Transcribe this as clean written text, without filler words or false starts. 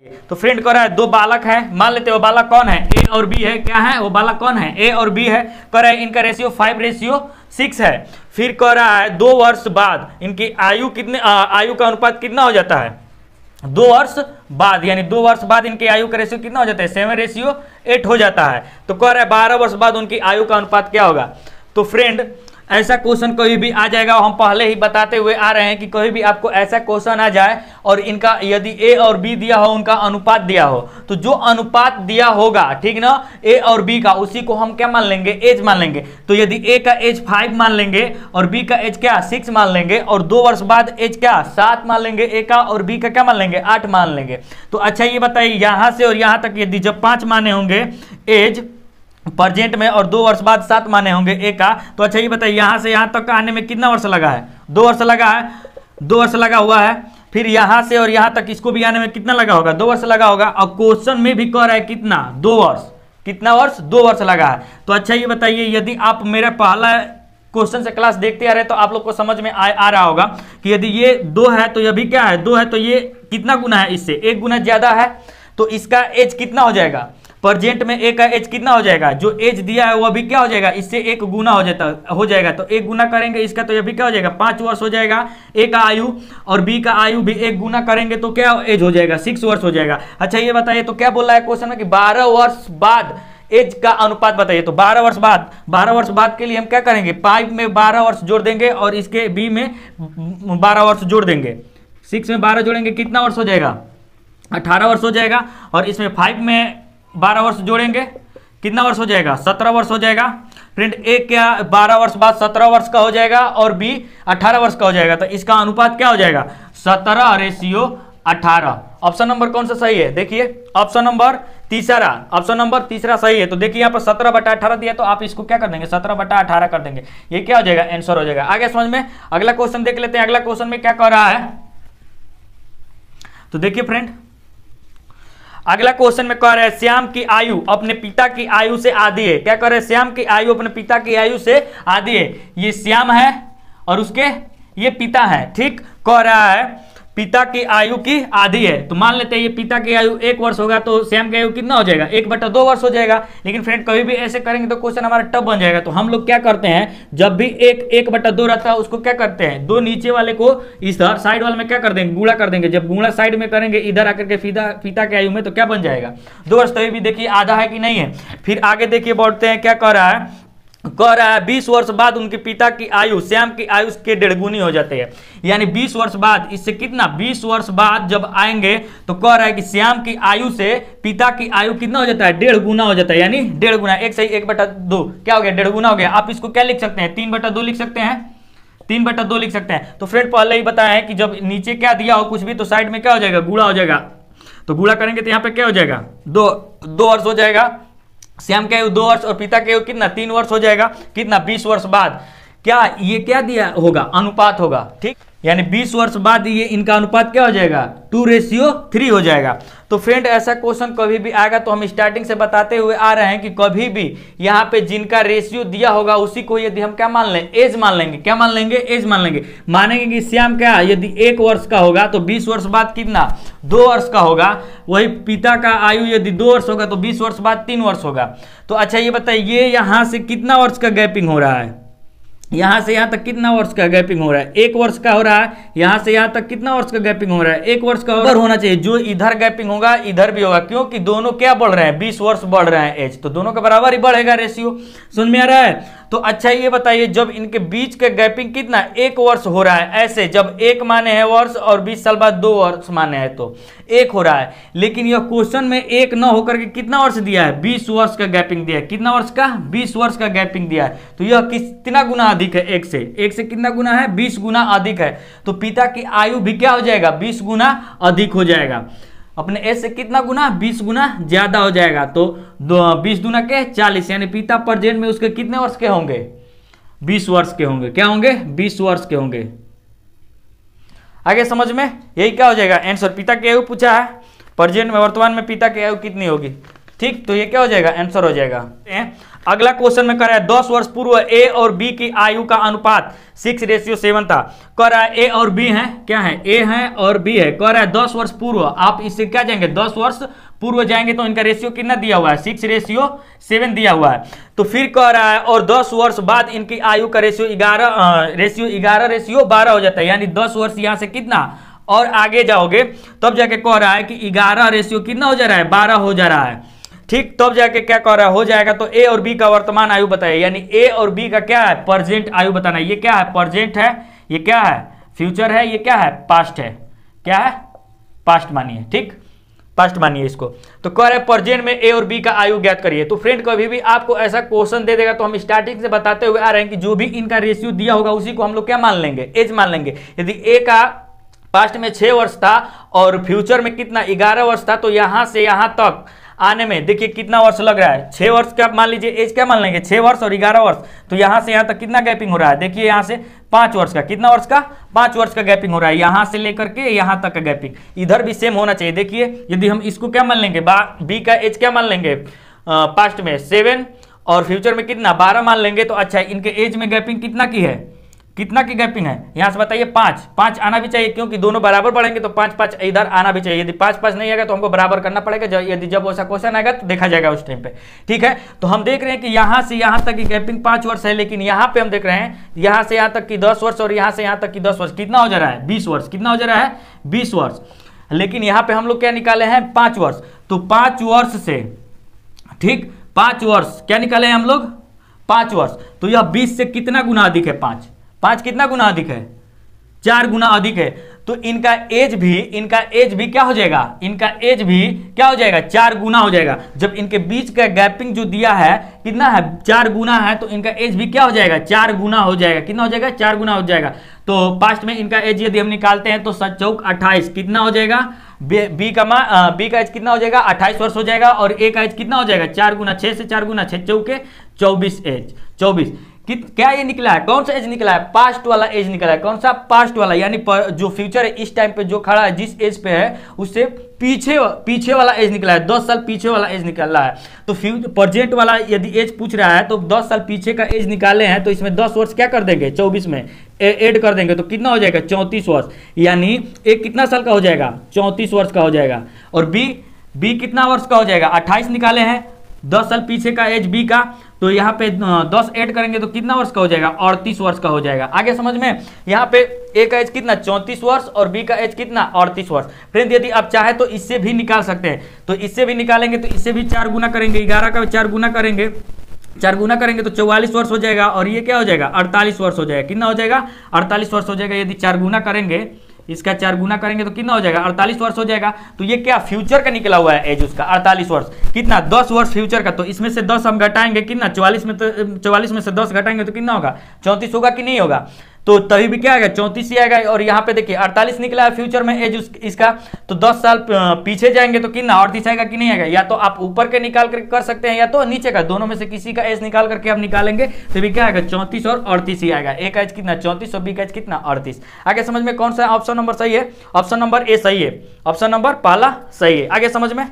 तो फ्रेंड कह रहा है दो बालक है, मान लेते हैं वो बालक कौन है, ए और बी है। क्या है वो बालक कौन है, ए और बी है। कह रहा है इनका रेशियो 5:6 है। फिर कह रहा है 2 वर्ष बाद इनकी आयु आयु का अनुपात कितना हो जाता है, 2 वर्ष बाद, यानी 2 वर्ष बाद इनके आयु का रेशियो कितना हो जाता है, 7:8 हो जाता है। तो कह रहा है 12 वर्ष बाद उनकी आयु का अनुपात क्या होगा। तो फ्रेंड ऐसा क्वेश्चन कभी भी आ जाएगा, हम पहले ही बताते हुए आ रहे हैं कि कभी भी आपको ऐसा क्वेश्चन आ जाए और इनका यदि ए और बी दिया हो, उनका अनुपात दिया हो, तो जो अनुपात दिया होगा, ठीक ना, ए और बी का, उसी को हम क्या मान लेंगे, एज मान लेंगे। तो यदि ए का एज 5 मान लेंगे और बी का एज क्या 6 मान लेंगे, और 2 वर्ष बाद एज क्या 7 मान लेंगे, ए का, और बी का क्या मान लेंगे 8 मान लेंगे। तो अच्छा ये बताइए यहां से और यहां तक यदि जब 5 माने होंगे एज प्रेजेंट में और 2 वर्ष बाद 7 माने होंगे ए का, तो अच्छा ये बताइए यहां से यहां तक आने में कितना वर्ष लगा है, 2 वर्ष लगा है, 2 वर्ष लगा हुआ है। फिर यहां से और यहां तक इसको भी आने में कितना लगा होगा, 2 वर्ष लगा होगा। और क्वेश्चन में भी कह रहा है कितना, 2 वर्ष, कितना वर्ष, 2 वर्ष लगा है। तो अच्छा ये बताइए यदि आप मेरा पहला क्वेश्चन से क्लास देखते आ रहे हैं तो आप लोग को समझ में आ रहा होगा कि यदि ये 2 है तो ये भी क्या है 2 है, तो ये कितना गुना है, इससे 1 गुना ज्यादा है। तो इसका एज कितना हो जाएगा, प्रेजेंट में ए का एज कितना हो जाएगा, जो एज दिया है वो भी क्या हो जाएगा, इससे 1 गुना हो जाएगा। तो 1 गुना करेंगे इसका, तो ये भी क्या हो जाएगा 5 वर्ष हो जाएगा ए का आयु, और बी का आयु भी 1 गुना करेंगे तो क्या एज हो जाएगा 6 वर्ष हो जाएगा। अच्छा ये बताइए तो क्या बोल रहा है क्वेश्चन में कि 12 वर्ष बाद एज का अनुपात बताइए। तो 12 वर्ष बाद के लिए हम क्या करेंगे, 5 में 12 वर्ष जोड़ देंगे और इसके बी में 12 वर्ष जोड़ देंगे, 6 में 12 जोड़ेंगे कितना वर्ष हो जाएगा, 18 वर्ष हो जाएगा। और इसमें 5 में 12 वर्ष जोड़ेंगे कितना वर्ष हो जाएगा, 17 वर्ष हो जाएगा। फ्रेंड ए क्या 12 वर्ष बाद 17 वर्ष का हो जाएगा और बी 18 वर्ष का हो जाएगा। तो इसका अनुपात क्या हो जाएगा 17:18। ऑप्शन नंबर कौन सा सही है, देखिए ऑप्शन नंबर तीसरा सही है। तो देखिए यहाँ पर 17/18 दिया, तो आप इसको क्या कर देंगे 17/18 कर देंगे, ये क्या हो जाएगा आंसर हो जाएगा। आगे समझ में, अगला क्वेश्चन देख लेते हैं। अगला क्वेश्चन में क्या कह रहा है, तो देखिए फ्रेंड अगला क्वेश्चन में कह रहे हैं श्याम की आयु अपने पिता की आयु से आधी है। क्या कह रहे हैं, श्याम की आयु अपने पिता की आयु से आधी है। ये श्याम है और उसके ये पिता है, ठीक। कह रहा है पिता की आयु की आधी है। तो मान लेते हैं ये पिता की आयु 1 वर्ष होगा, तो श्याम की आयु कितना हो जाएगा 1/2 वर्ष हो जाएगा। लेकिन फ्रेंड कभी भी ऐसे करेंगे तो क्वेश्चन हमारा टफ बन जाएगा। तो हम लोग क्या करते हैं, जब भी 1/2 रहता है उसको क्या करते हैं, 2 नीचे वाले को इधर साइड वाले में क्या कर देंगे, गुणा कर देंगे। जब गुणा साइड में करेंगे इधर आकर के पिता की आयु में, तो क्या बन जाएगा 2 वर्ष। तभी भी देखिए आधा है कि नहीं है। फिर आगे देखिए बढ़ते हैं, क्या कह रहा है, 20 वर्ष बाद उनके पिता की आयु श्याम की आयु के 1.5 गुनी हो जाती है। यानी 20 वर्ष बाद, इससे कितना 20 वर्ष बाद जब आएंगे तो कह रहा है कि श्याम की आयु से पिता की आयु कितना हो जाता है 1.5 गुना हो जाता है। यानी 1.5 गुना, 1 सही 1/2 क्या हो गया 1.5 गुना हो गया। आप इसको क्या लिख सकते हैं 3/2 लिख सकते हैं, 3/2 लिख सकते हैं। तो फ्रेंड पहले ही बताया है कि जब नीचे क्या दिया हो कुछ भी तो साइड में क्या हो जाएगा गुणा हो जाएगा। तो गुणा करेंगे तो यहाँ पे क्या हो जाएगा 2 वर्ष हो जाएगा। श्याम की आयु 2 वर्ष और पिता की आयु कितना 3 वर्ष हो जाएगा। कितना 20 वर्ष बाद क्या ये क्या दिया होगा अनुपात होगा, ठीक। यानी 20 वर्ष बाद ये इनका अनुपात क्या हो जाएगा 2:3 हो जाएगा। तो फ्रेंड ऐसा क्वेश्चन कभी भी आएगा तो हम स्टार्टिंग से बताते हुए आ रहे हैं कि कभी भी यहाँ पे जिनका रेशियो दिया होगा उसी को यदि हम क्या मान लें एज मान लेंगे। क्या मान लेंगे एज मान लेंगे। मानेंगे कि श्याम क्या यदि 1 वर्ष का होगा तो 20 वर्ष बाद कितना 2 वर्ष का होगा। वही पिता का आयु यदि 2 वर्ष होगा तो 20 वर्ष बाद 3 वर्ष होगा। तो अच्छा ये बताइए यहाँ से कितना वर्ष का गैपिंग हो रहा है, यहां से यहां तक कितना वर्ष का गैपिंग हो रहा है 1 वर्ष का हो रहा है। यहां से यहां तक कितना वर्ष का गैपिंग हो रहा है 1 वर्ष का होना चाहिए। जो इधर गैपिंग होगा इधर भी होगा, क्योंकि दोनों क्या बढ़ रहे हैं 20 वर्ष बढ़ रहे हैं एज, तो दोनों के बराबर ही बढ़ेगा रेशियो। समझ में आ रहा है। तो अच्छा ये बताइए जब इनके बीच का गैपिंग कितना 1 वर्ष हो रहा है, ऐसे जब 1 माने हैं वर्ष और 20 साल बाद 2 वर्ष माने हैं तो 1 हो रहा है। लेकिन यह क्वेश्चन में 1 न होकर के कितना वर्ष दिया है 20 वर्ष का गैपिंग दिया है। कितना वर्ष का 20 वर्ष का गैपिंग दिया है। तो यह कितना गुना अधिक है 1 से कितना गुना है 20 गुना अधिक है। तो पिता की आयु भी क्या हो जाएगा 20 गुना अधिक हो जाएगा। अपने एज से कितना गुना 20 गुना ज्यादा हो जाएगा। तो 20 गुना के 40, यानी पिता प्रेजेंट में उसके कितने वर्ष के होंगे 20 वर्ष के होंगे। क्या होंगे 20 वर्ष के होंगे। आगे समझ में यही क्या हो जाएगा आंसर। पिता की आयु पूछा है, प्रेजेंट में वर्तमान में पिता की आयु कितनी होगी, ठीक। तो ये क्या हो जाएगा आंसर हो जाएगा। अगला क्वेश्चन में कर रहा है 10 वर्ष पूर्व ए और बी की आयु का अनुपात 6:7 था। कह रहा है ए और बी है, क्या है, ए है और बी है। कह रहा है 10 वर्ष पूर्व, आप इससे क्या जाएंगे, 10 वर्ष पूर्व जाएंगे तो इनका रेशियो कितना दिया हुआ है, 6:7 दिया हुआ है। तो फिर कह रहा है और 10 वर्ष बाद इनकी आयु का रेशियो 11:12 हो जाता है, यानी 10 वर्ष यहां से कितना और आगे जाओगे तब जाके कह रहा है कि 11 रेशियो कितना हो जा रहा है, 12 हो जा रहा है। ठीक, तब जाके क्या कह रहा है, हो जाएगा। तो ए और बी का वर्तमान आयु बताइए, यानी ए और बी का क्या है, प्रेजेंट आयु बताना है। ये क्या है, प्रेजेंट है, ये क्या है, फ्यूचर है, ये क्या है, पास्ट है, क्या है, पास्ट मानिए। ठीक, पास्ट मानिए इसको। तो कह रहे हैं प्रेजेंट में ए और बी का आयु ज्ञात करिए। तो फ्रेंड कभी भी आपको ऐसा क्वेश्चन दे देगा तो हम स्टार्टिंग से बताते हुए आ रहे हैं कि जो भी इनका रेशियो दिया होगा उसी को हम लोग क्या मान लेंगे, एज मान लेंगे। यदि ए का पास्ट में 6 वर्ष था और फ्यूचर में कितना 11 वर्ष था, तो यहां से यहां तक आने में देखिए कितना वर्ष लग रहा है, 6 वर्ष का मान लीजिए, एज क्या मान लेंगे, 6 वर्ष और 11 वर्ष। तो यहां से यहां तक कितना गैपिंग हो रहा है, देखिए यहां से 5 वर्ष का, कितना वर्ष का, 5 वर्ष का गैपिंग हो रहा है, यहां से लेकर के यहां तक का गैपिंग। इधर भी सेम होना चाहिए। देखिए यदि हम इसको क्या मान लेंगे, बी का एज क्या मान लेंगे, पास्ट में 7 और फ्यूचर में कितना 12 मान लेंगे, तो अच्छा इनके एज में गैपिंग कितना की है, कितना की गैपिंग है, यहां से बताइए 5 आना भी चाहिए, क्योंकि दोनों बराबर बढ़ेंगे तो 5 इधर आना भी चाहिए। यदि 5 नहीं आएगा तो हमको बराबर करना पड़ेगा, यदि जब वैसा क्वेश्चन आएगा तो देखा जाएगा उस टाइम पे। ठीक है, तो हम देख रहे हैं कि यहां से यहां तक की गैपिंग 5 वर्ष है, लेकिन यहां पे हम देख रहे हैं यहां से यहां तक की 10 वर्ष और यहां से यहां तक की 10 वर्ष, कितना हो जा रहा है, 20 वर्ष, कितना हो जा रहा है, 20 वर्ष। लेकिन यहां पे हम लोग क्या निकाले हैं, 5 वर्ष। तो 5 वर्ष से, ठीक, 5 वर्ष क्या निकाले हैं हम लोग, 5 वर्ष। तो यह 20 से कितना गुना अधिक है, 5 कितना गुना अधिक है, 4 गुना अधिक है। तो इनका एज भी क्या हो जाएगा, इनका एज भी क्या हो जाएगा, 4 गुना हो जाएगा। जब इनके बीच का गैपिंग जो दिया है कितना है, 4 गुना है, तो इनका एज भी क्या हो जाएगा, 4 गुना हो जाएगा। कितना हो जाएगा, 4 गुना हो जाएगा। तो पास्ट में इनका एज यदि हम निकालते हैं तो 7 चौक 28 कितना हो जाएगा, बी का एज कितना हो जाएगा, 28 वर्ष हो जाएगा। और ए का एज कितना हो जाएगा, 4 गुना, 6 से 4 गुना 6 चौके 24 एज, 24। क्या ये निकला है, कौन सा एज निकला है, पास्ट वाला एज निकला है। कौन सा, पास्ट वाला, यानी जो फ्यूचर है इस टाइम पे जो खड़ा है, जिस एज पे है उससे पीछे वाला एज निकला है, 10 साल पीछे वाला एज निकला है। तो प्रेजेंट वाला यदि एज पूछ रहा है तो 10 साल पीछे का एज निकाले हैं, तो इसमें 10 वर्ष क्या कर देंगे, 24 में ऐड कर देंगे, तो कितना हो जाएगा, 34 वर्ष। यानी एक कितना साल का हो जाएगा, 34 वर्ष का हो जाएगा। और बी कितना वर्ष का हो जाएगा, 28 निकाले हैं, 10 साल पीछे का एज बी का, तो यहाँ पे 10 ऐड करेंगे तो कितना वर्ष का हो जाएगा, 38 वर्ष का हो जाएगा। आगे समझ में, यहाँ पे ए का एज कितना, 34 वर्ष और बी का एज कितना, 38 वर्ष। फ्रेंड यदि आप चाहे तो इससे भी निकाल सकते हैं, तो इससे भी निकालेंगे तो इससे भी 4 गुना करेंगे, 11 का 4 गुना करेंगे, 4 गुना करेंगे तो 44 वर्ष हो जाएगा। और ये क्या हो जाएगा, 48 वर्ष हो जाएगा। कितना हो जाएगा, 48 वर्ष हो जाएगा। यदि 4 गुना करेंगे, इसका 4 गुना करेंगे तो कितना हो जाएगा, 48 वर्ष हो जाएगा। तो ये क्या फ्यूचर का निकला हुआ है एज उसका, 48 वर्ष। कितना, 10 वर्ष फ्यूचर का। तो इसमें से 10 हम घटाएंगे, कितना, 44 में से 10 घटाएंगे तो कितना होगा, 34 होगा कि नहीं होगा। तो तभी भी क्या आएगा, 34 ही आएगा। और यहाँ पे देखिए 48 निकला है फ्यूचर में एज इसका, तो 10 साल पीछे जाएंगे तो कितना, 38 आएगा कि नहीं आएगा। या तो आप ऊपर के निकाल कर कर सकते हैं या तो नीचे का, दोनों में से किसी का एज निकाल करके आप निकालेंगे तो भी क्या आएगा, 34 और 38 ही आएगा। ए का एज कितना, 34 और बी का एज कितना, 38। आगे समझ में कौन सा ऑप्शन नंबर सही है, ऑप्शन नंबर ए सही है, ऑप्शन नंबर पहला सही है। आगे समझ में।